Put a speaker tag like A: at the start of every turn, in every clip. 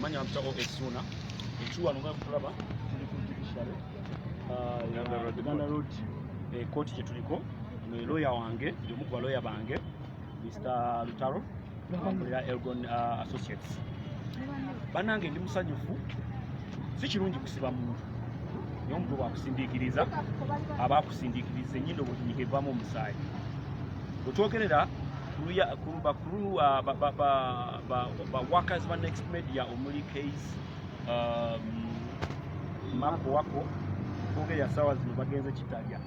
A: amanya Omulangira Suuna ekiwa nga kulaba tuli ku judiciary Uganda Road court gye tuliko ne lawyer wange y'omu ku lawyer bange Mr. Lutaro akolera Elgon Associates. Bannange ndi musanyufu, si kirungi kusiba muntu naye omuntu bwakusindiikiriza aba akusindiikiriza ennyindo bwe evaamu omusaayi. Bwetwogerera bakulu workers ba Next Media omuli Kayz Mako Wako twogerera ssaawa zino bagenze Kitalya,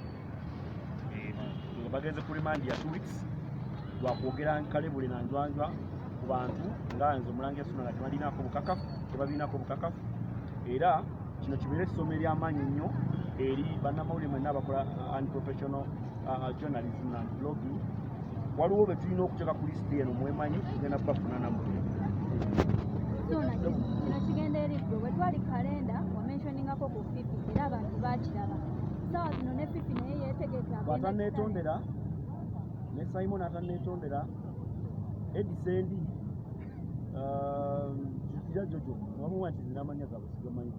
A: bagenze ku remand ya 2 weeks lwakwogera nkalebule na njwanjwa ku bantu nga nze Omulangira Suuna nga tebabiinako bukakafu era kino kibeere essomo ery'amaanyi ennyo eri bannamawulire mwenna abakola unprofessional journalism and blogging. Waliwo be tulina okuteeka ku lisiti eno mwemanyi tugenda kubafuna namu.
B: Kino kigenda eriggwe bwe twali kalenda wamentioningako ku fifi era abantu baakiraba. Ssaawa zino ne fifi naye yeetegeka
A: atanneetondera ne Simon atanneetondera Edisendi Jojo wamuwa nti zina amanya gaabwe sigamanyi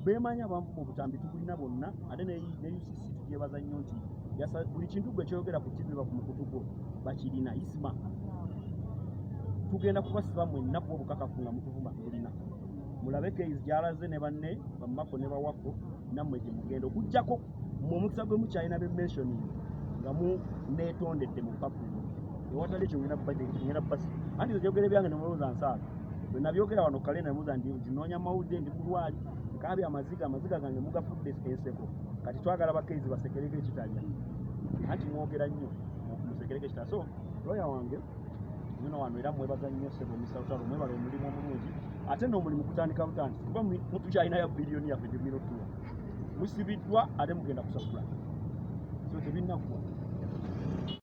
A: beemanya mu butambi tugulina bonna ate ne UCC tugyebaza nnyo nti buli kintu gwe kyogera ku TV ba ku mukutu gwo bakirina isima. Tugenda kubasiba mwenna kuba obukakafu nga mutuvuma tulina mulabe Kayz gy'alaze ne banne ba Macco ne ba Wako nammwe gye mugenda okuggyako mu omukisa gwe mukyalina be mentioning nga mu neetondedde mu public ewatali ekyo ngenda basi anti ebyogere byange ne mulowooza nsaaga bwe nabyogera wano kale namubuuza nti nnoonya mawulire ndi mulwali nkabye amaziga gange mugafudde enseko kati twagala ba Kayz basekereko Kitalya anti mwogera nnyo musekereko Kitalya. So lawyer wange muno wano era mwebaza nnyo ssebo Mr. Lutaro mwebala omulimu omulungi ate n'omulimu kutandika butandisi kuba mutukyalina ya biliyoni yaffe gye munotuwa musibiddwa ate mugenda kusasula so tebinnakuwa